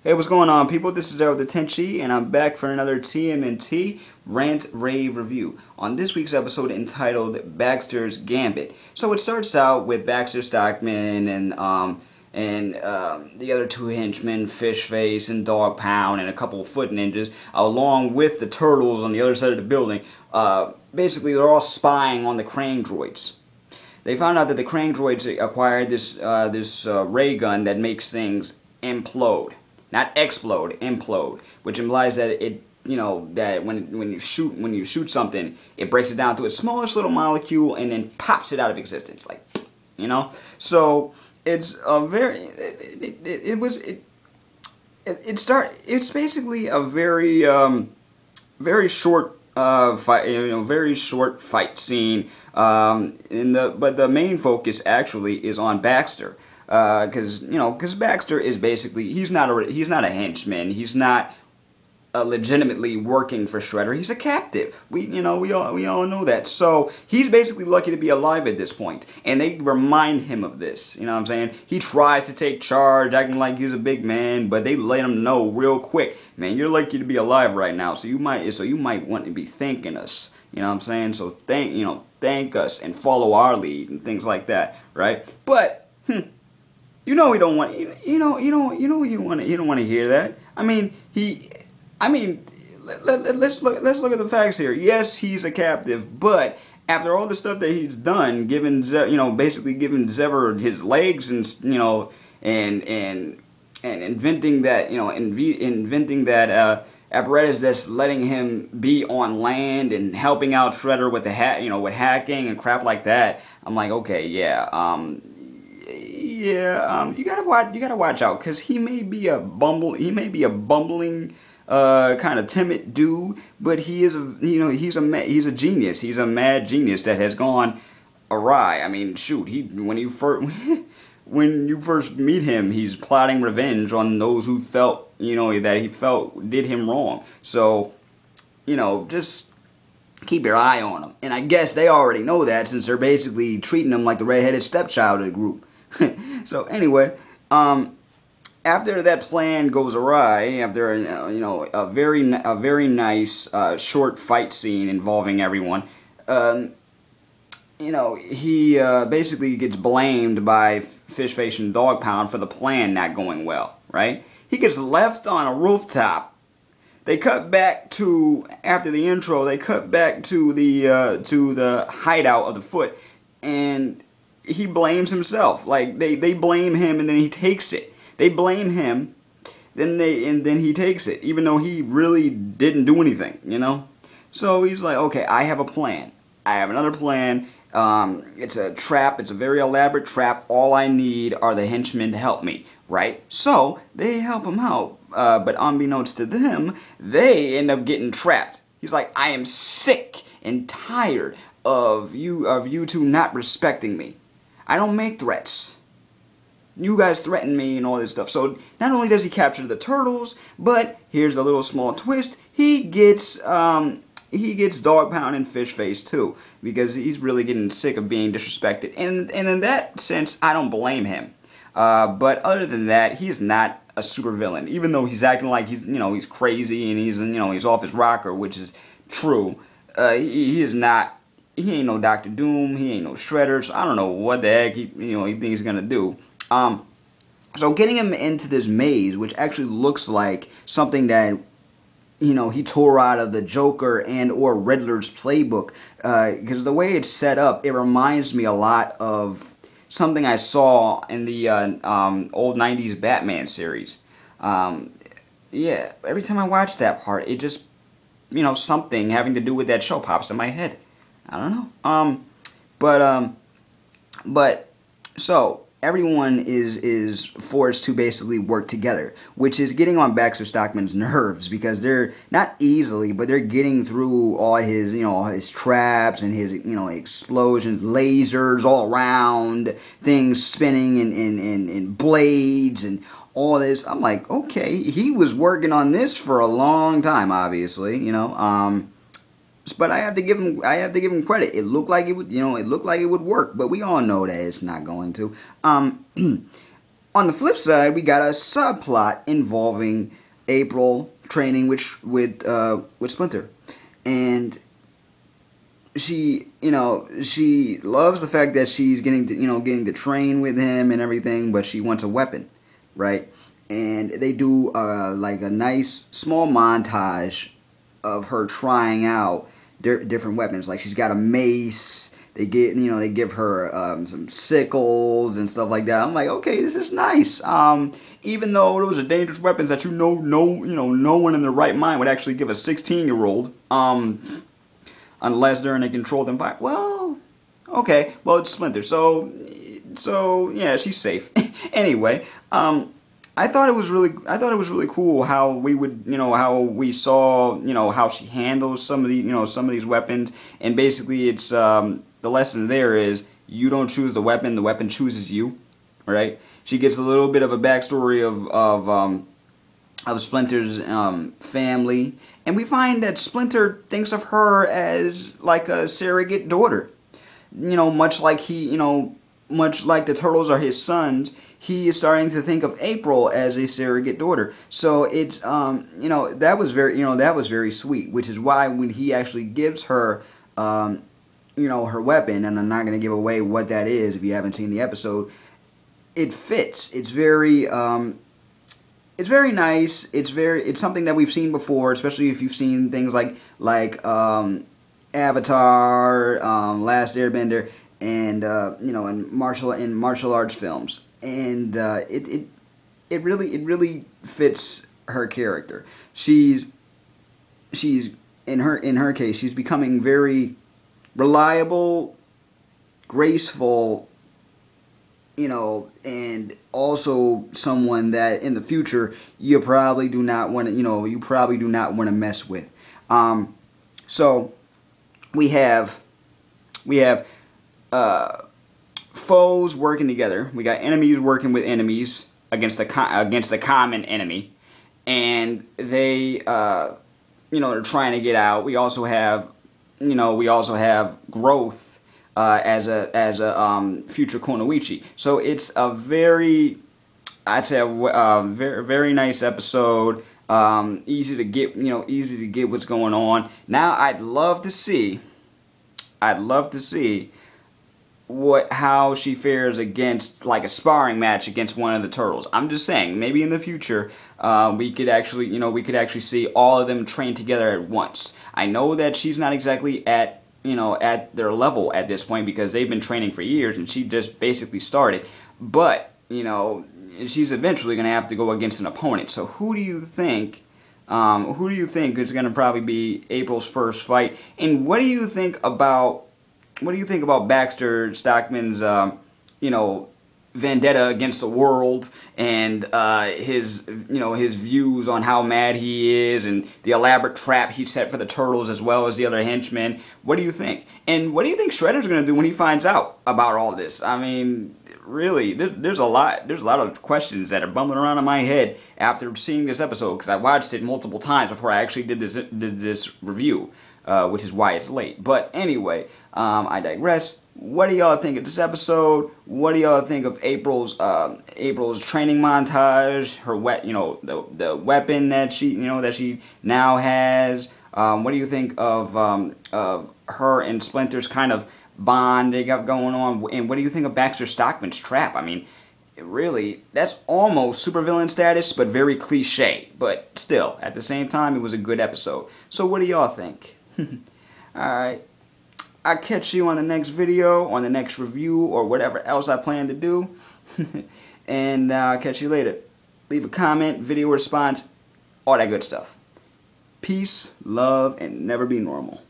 Hey, what's going on, people? This is Daryl the Tenchi, and I'm back for another TMNT Rant Rave review on this week's episode entitled Baxter's Gambit. So it starts out with Baxter Stockman and the other two henchmen, Fishface and Dog Pound, and a couple of foot ninjas, along with the turtles on the other side of the building. Basically, they're all spying on the crane droids. They found out that the crane droids acquired this ray gun that makes things implode. Not explode, implode, which implies that that when you shoot something, it breaks it down to its smallest little molecule and then pops it out of existence, like, So it's a very it's basically a very short very short fight scene. But the main focus actually is on Baxter. Because Baxter is basically, he's not a henchman. He's not legitimately working for Shredder. He's a captive. We all know that. So he's basically lucky to be alive at this point, and they remind him of this. You know what I'm saying? He tries to take charge, acting like he's a big man, but they let him know real quick, man, you're lucky to be alive right now. So you might want to be thanking us. You know what I'm saying? So thank us and follow our lead and things like that, right? But you don't want you don't want to hear that. Let's look at the facts here. Yes, he's a captive, but after all the stuff that he's done, basically giving Zever his legs and inventing that apparatus that's letting him be on land and helping out Shredder with with hacking and crap like that. I'm like, okay, yeah. You gotta watch out, because he may be a bumbling kind of timid dude, but he's a genius. He's a mad genius that has gone awry. I mean, shoot, when you first meet him, he's plotting revenge on those who felt that he felt did him wrong. So just keep your eye on him. And I guess they already know that, since they're basically treating him like the redheaded stepchild of the group. So anyway, after that plan goes awry, after a very nice short fight scene involving everyone, he basically gets blamed by Fishface and Dog Pound for the plan not going well. Right? He gets left on a rooftop. They cut back to, after the intro, they cut back to the hideout of the Foot, and he blames himself. Like, they blame him, and then he takes it. They blame him, then he takes it, even though he really didn't do anything, So he's like, okay, I have a plan. I have another plan. It's a trap. It's a very elaborate trap. All I need are the henchmen to help me, right? So they help him out, but unbeknownst to them, they end up getting trapped. He's like, I am sick and tired of you two not respecting me. I don't make threats. You guys threaten me and all this stuff. So not only does he capture the turtles, but here's a little small twist. He gets Dog Pound and Fishface too, because he's really getting sick of being disrespected. And in that sense, I don't blame him. But other than that, he's not a supervillain. Even though he's acting like he's crazy and he's off his rocker, which is true. He is not. He ain't no Dr. Doom. He ain't no Shredder. So I don't know what the heck he thinks he's gonna do. So getting him into this maze, which actually looks like something that he tore out of the Joker and or Riddler's playbook, because the way it's set up, it reminds me a lot of something I saw in the old 90s Batman series. Yeah, every time I watch that part, it just something having to do with that show pops in my head. I don't know. But so everyone is forced to basically work together, which is getting on Baxter Stockman's nerves, because they're not easily, but they're getting through all his all his traps and his explosions, lasers all around, things spinning and blades and all this. I'm like, okay, he was working on this for a long time, obviously, But I have to give him credit. It looked like it would, it looked like it would work, but we all know that it's not going to. On the flip side, we got a subplot involving April training with Splinter, and she loves the fact that she's getting to train with him and everything, but she wants a weapon, right? And they do like a nice small montage of her trying out different weapons. Like she's got a mace. They give her some sickles and stuff like that. I'm like, okay, this is nice. Even though those are dangerous weapons that no one in their right mind would actually give a 16-year-old, unless they're in a controlled environment. Well, okay, well it's Splinter, so yeah, she's safe. Anyway, I thought it was really cool how we saw how she handles some of these weapons, and basically it's the lesson there is you don't choose the weapon chooses you, right? She gets a little bit of a backstory of Splinter's family, and we find that Splinter thinks of her as like a surrogate daughter. Much like the Turtles are his sons, he is starting to think of April as a surrogate daughter. So it's that was very sweet, which is why when he actually gives her her weapon, and I'm not going to give away what that is if you haven't seen the episode, it fits. It's very nice. It's something that we've seen before, especially if you've seen things like Avatar, Last Airbender, and in martial arts films, and it really fits her character. She's in her case, she's becoming very reliable, graceful, and also someone that in the future you probably do not want to mess with. So we have foes working together. We got enemies working with enemies against a common enemy, and they are trying to get out. We also have growth as a future Konoichi. So it's a very very nice episode. Easy to get what's going on. Now I'd love to see how she fares against like a sparring match against one of the Turtles. I'm just saying, maybe in the future we could actually see all of them train together at once. I know that she's not exactly at their level at this point because they've been training for years and she just basically started. But she's eventually going to have to go against an opponent. So who do you think is going to probably be April's first fight? And what do you think about Baxter Stockman's vendetta against the world, and his views on how mad he is, and the elaborate trap he set for the Turtles as well as the other henchmen? What do you think? And what do you think Shredder's going to do when he finds out about all this? I mean, really, there's a lot of questions that are bumbling around in my head after seeing this episode, because I watched it multiple times before I actually did this review, which is why it's late. But anyway, I digress. What do y'all think of this episode? What do y'all think of April's training montage? Her the weapon that she now has. What do you think of her and Splinter's kind of bond they got going on? And what do you think of Baxter Stockman's trap? I mean, really, that's almost supervillain status, but very cliche. But still, at the same time, it was a good episode. So what do y'all think? Alright. I'll catch you on the next video, on the next review, or whatever else I plan to do. And I'll catch you later. Leave a comment, video response, all that good stuff. Peace, love, and never be normal.